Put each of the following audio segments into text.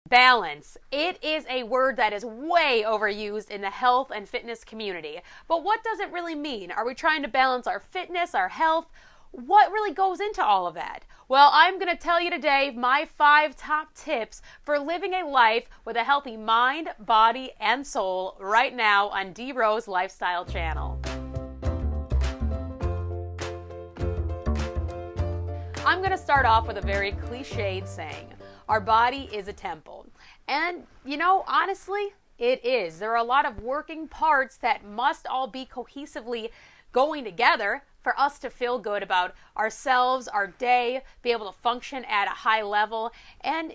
Balance. It is a word that is way overused in the health and fitness community. But what does it really mean? Are we trying to balance our fitness, our health? What really goes into all of that? Well, I'm going to tell you today my 5 top tips for living a life with a healthy mind, body, and soul right now on D Rose Lifestyle Channel. I'm going to start off with a very cliched saying. Our body is a temple. And, honestly, it is. There are a lot of working parts that must all be cohesively going together for us to feel good about ourselves, our day, be able to function at a high level. And,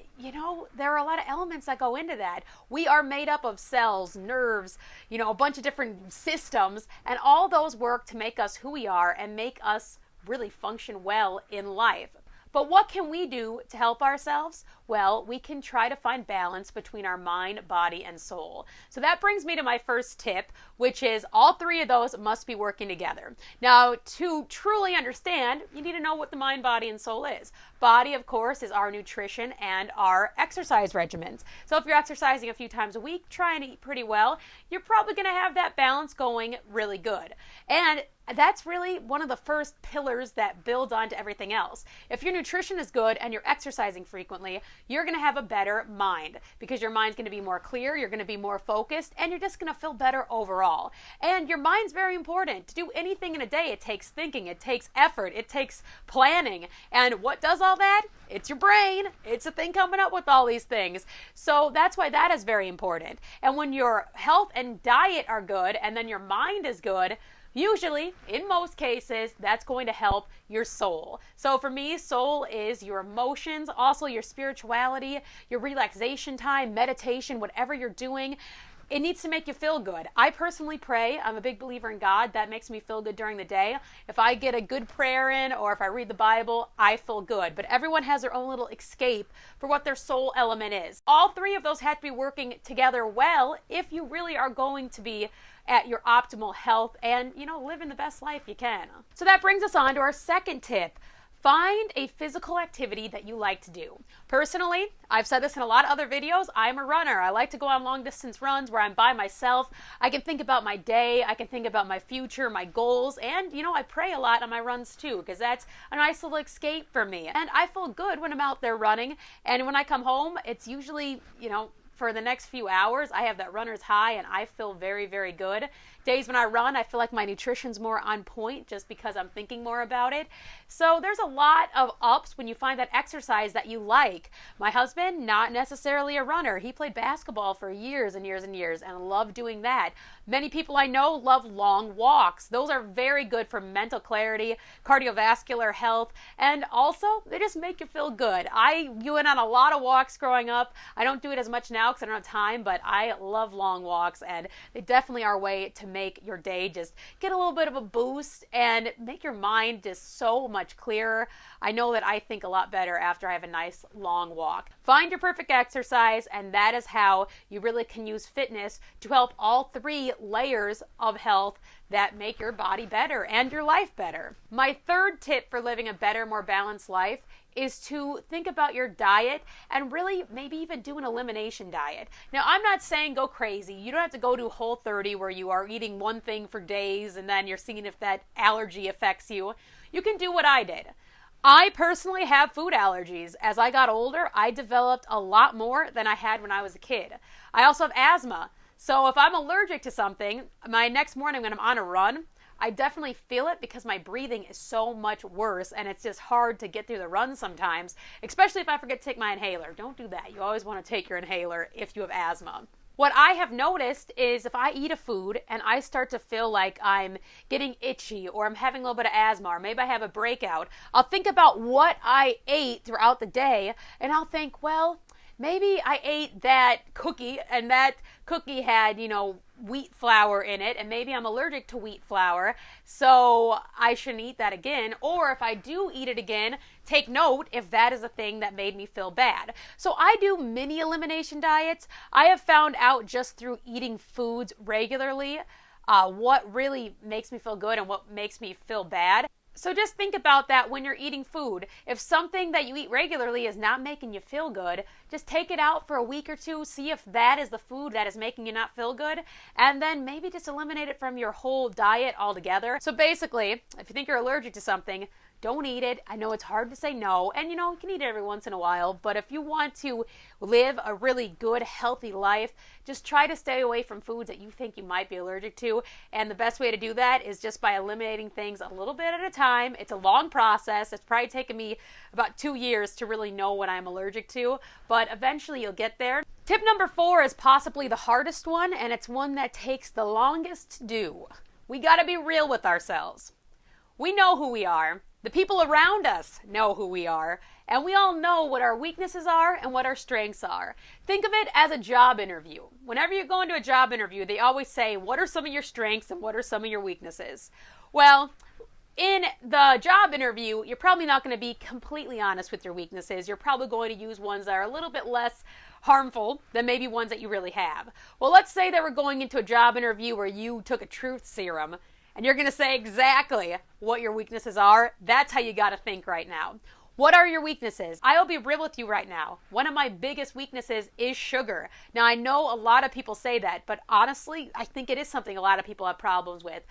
there are a lot of elements that go into that. We are made up of cells, nerves, a bunch of different systems, and all those work to make us who we are and make us really function well in life. But what can we do to help ourselves? Well, we can try to find balance between our mind, body, and soul. So that brings me to my first tip, which is all 3 of those must be working together. Now, to truly understand, you need to know what the mind, body, and soul is. Body, of course, is our nutrition and our exercise regimens. So if you're exercising a few times a week, trying to eat pretty well, you're probably going to have that balance going really good. And that's really one of the first pillars that builds onto everything else. If your nutrition is good and you're exercising frequently, you're going to have a better mind because your mind's going to be more clear, you're going to be more focused, and you're just going to feel better overall. And your mind's very important. To do anything in a day, it takes thinking, it takes effort, it takes planning. And what does all that? It's your brain. It's a thing coming up with all these things. So that's why that is very important. And when your health and diet are good and then your mind is good, usually, in most cases, that's going to help your soul. So for me, soul is your emotions, also your spirituality, your relaxation time, meditation, whatever you're doing. It needs to make you feel good. I personally pray. I'm a big believer in God. That makes me feel good during the day. If I get a good prayer in or if I read the Bible, I feel good. But everyone has their own little escape for what their soul element is. All 3 of those have to be working together well if you really are going to be at your optimal health and, living the best life you can. So that brings us on to our second tip. Find a physical activity that you like to do. Personally, I've said this in a lot of other videos, I'm a runner. I like to go on long distance runs where I'm by myself. I can think about my day, I can think about my future, my goals, and I pray a lot on my runs too because that's a nice little escape for me. And I feel good when I'm out there running, and when I come home, it's usually, for the next few hours, I have that runner's high and I feel very, very good. Days when I run, I feel like my nutrition's more on point just because I'm thinking more about it. So there's a lot of ups when you find that exercise that you like. My husband, not necessarily a runner. He played basketball for years and years and years and loved doing that. Many people I know love long walks. Those are very good for mental clarity, cardiovascular health, and also they just make you feel good. I went on a lot of walks growing up. I don't do it as much now because I don't have time, but I love long walks and they definitely are a way to make your day just get a little bit of a boost and make your mind just so much clearer. I know that I think a lot better after I have a nice long walk. Find your perfect exercise, and that is how you really can use fitness to help all 3 layers of health that make your body better and your life better. My third tip for living a better, more balanced life is to think about your diet and really maybe even do an elimination diet. Now, I'm not saying go crazy. You don't have to go to Whole30 where you are eating one thing for days and then you're seeing if that allergy affects you. You can do what I did. I personally have food allergies. As I got older, I developed a lot more than I had when I was a kid. I also have asthma. So if I'm allergic to something, my next morning when I'm on a run, I definitely feel it because my breathing is so much worse and it's just hard to get through the run sometimes, especially if I forget to take my inhaler. Don't do that. You always want to take your inhaler if you have asthma. What I have noticed is if I eat a food and I start to feel like I'm getting itchy or I'm having a little bit of asthma or maybe I have a breakout, I'll think about what I ate throughout the day and I'll think, well, maybe I ate that cookie and that cookie had, wheat flour in it, and maybe I'm allergic to wheat flour, so I shouldn't eat that again. Or if I do eat it again, take note if that is a thing that made me feel bad. So I do mini elimination diets. I have found out just through eating foods regularly what really makes me feel good and what makes me feel bad. So just think about that when you're eating food. If something that you eat regularly is not making you feel good, just take it out for a week or two, see if that is the food that is making you not feel good, and then maybe just eliminate it from your whole diet altogether. So basically, if you think you're allergic to something, don't eat it. I know it's hard to say no, and you can eat it every once in a while, but if you want to live a really good, healthy life, just try to stay away from foods that you think you might be allergic to, and the best way to do that is just by eliminating things a little bit at a time. It's a long process. It's probably taken me about 2 years to really know what I'm allergic to, but eventually you'll get there. Tip number 4 is possibly the hardest one, and it's one that takes the longest to do. We gotta be real with ourselves. We know who we are. The people around us know who we are, and we all know what our weaknesses are and what our strengths are. Think of it as a job interview. Whenever you go into a job interview, they always say, what are some of your strengths and what are some of your weaknesses? Well, in the job interview, you're probably not going to be completely honest with your weaknesses. You're probably going to use ones that are a little bit less harmful than maybe ones that you really have. Well, let's say that we're going into a job interview where you took a truth serum, and you're going to say exactly what your weaknesses are. That's how you got to think right now. What are your weaknesses? I'll be real with you right now. One of my biggest weaknesses is sugar. Now, I know a lot of people say that, but honestly, I think it is something a lot of people have problems with.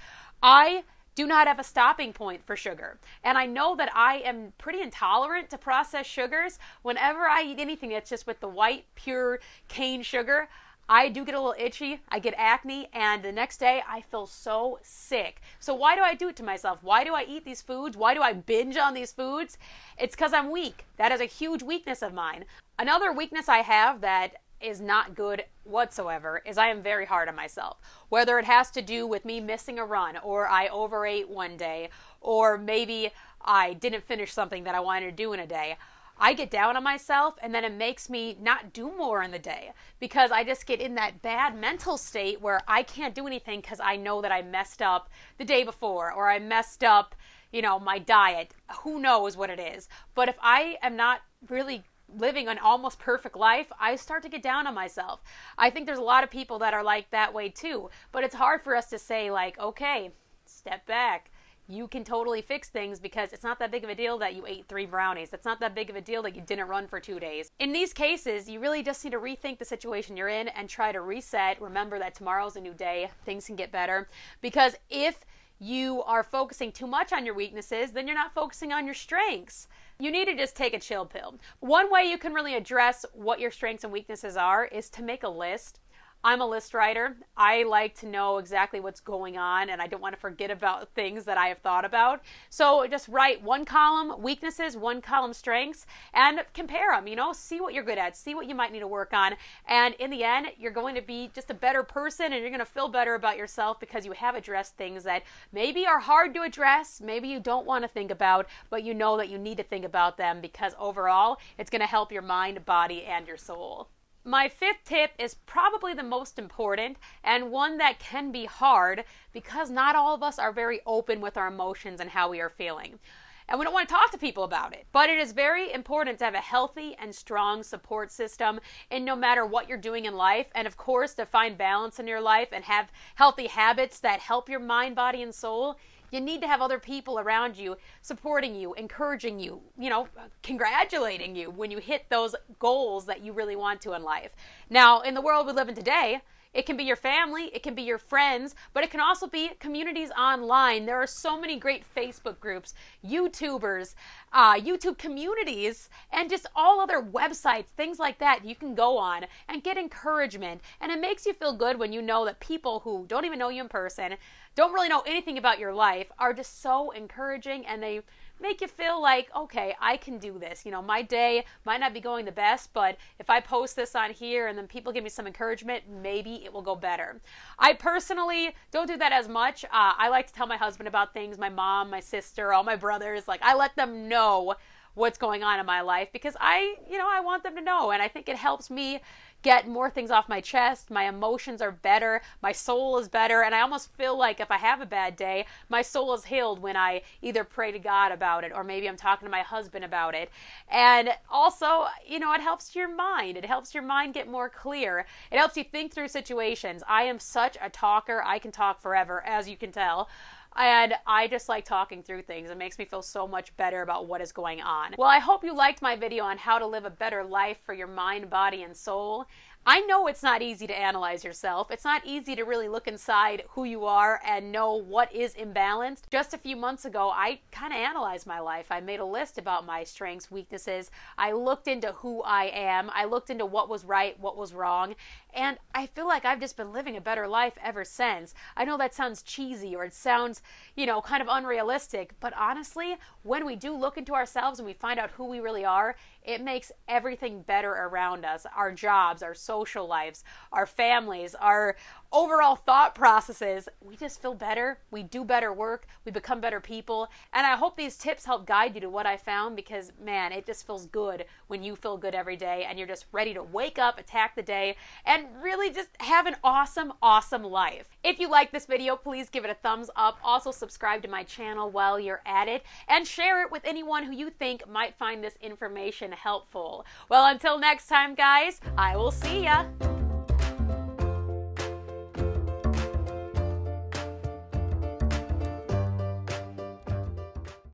I do not have a stopping point for sugar. And I know that I am pretty intolerant to processed sugars. Whenever I eat anything that's just with the white, pure cane sugar, I do get a little itchy, I get acne, and the next day I feel so sick. So why do I do it to myself? Why do I eat these foods? Why do I binge on these foods? It's because I'm weak. That is a huge weakness of mine. Another weakness I have that is not good whatsoever is I am very hard on myself. Whether it has to do with me missing a run, or I overate one day, or maybe I didn't finish something that I wanted to do in a day. I get down on myself, and then it makes me not do more in the day because I just get in that bad mental state where I can't do anything because I know that I messed up the day before, or I messed up, my diet. Who knows what it is? But if I am not really living an almost perfect life, I start to get down on myself. I think there's a lot of people that are like that way too, but it's hard for us to say okay, step back. You can totally fix things because it's not that big of a deal that you ate 3 brownies. It's not that big of a deal that you didn't run for 2 days. In these cases, you really just need to rethink the situation you're in and try to reset. Remember that tomorrow's a new day. Things can get better. Because if you are focusing too much on your weaknesses, then you're not focusing on your strengths. You need to just take a chill pill. One way you can really address what your strengths and weaknesses are is to make a list. I'm a list writer. I like to know exactly what's going on, and I don't want to forget about things that I have thought about. So just write 1 column weaknesses, 1 column strengths, and compare them, see what you're good at, see what you might need to work on. And in the end, you're going to be just a better person, and you're going to feel better about yourself because you have addressed things that maybe are hard to address, maybe you don't want to think about, but you know that you need to think about them because overall, it's going to help your mind, body, and your soul. My 5th tip is probably the most important and one that can be hard because not all of us are very open with our emotions and how we are feeling. And we don't want to talk to people about it. But it is very important to have a healthy and strong support system in no matter what you're doing in life. And of course, to find balance in your life and have healthy habits that help your mind, body, and soul. You need to have other people around you supporting you, encouraging you, congratulating you when you hit those goals that you really want to in life. Now, in the world we live in today, it can be your family, it can be your friends, but it can also be communities online. There are so many great Facebook groups, YouTubers, YouTube communities, and just all other websites, things like that you can go on and get encouragement. And it makes you feel good when you know that people who don't even know you in person, don't really know anything about your life, are just so encouraging, and they make you feel like, okay, I can do this. My day might not be going the best, but if I post this on here and then people give me some encouragement, maybe it will go better. I personally don't do that as much. I like to tell my husband about things, my mom, my sister, all my brothers. I let them know what's going on in my life because I want them to know, and I think it helps me get more things off my chest. My emotions are better, my soul is better, and I almost feel like if I have a bad day, my soul is healed when I either pray to God about it or maybe I'm talking to my husband about it. And also, it helps your mind. It helps your mind get more clear. It helps you think through situations. I am such a talker. I can talk forever, as you can tell. And I just like talking through things. It makes me feel so much better about what is going on. Well, I hope you liked my video on how to live a better life for your mind, body, and soul. I know it's not easy to analyze yourself. It's not easy to really look inside who you are and know what is imbalanced. Just a few months ago, I kind of analyzed my life. I made a list about my strengths, weaknesses. I looked into who I am. I looked into what was right, what was wrong. And I feel like I've just been living a better life ever since. I know that sounds cheesy or it sounds, kind of unrealistic. But honestly, when we do look into ourselves and we find out who we really are, it makes everything better around us. Our jobs, our social lives, our families, our overall thought processes. We just feel better. We do better work. We become better people. And I hope these tips help guide you to what I found because, man, it just feels good when you feel good every day and you're just ready to wake up, attack the day, and really just have an awesome, awesome life. If you like this video, please give it a thumbs up. Also, subscribe to my channel while you're at it and share it with anyone who you think might find this information helpful. Well, until next time, guys, I will see ya.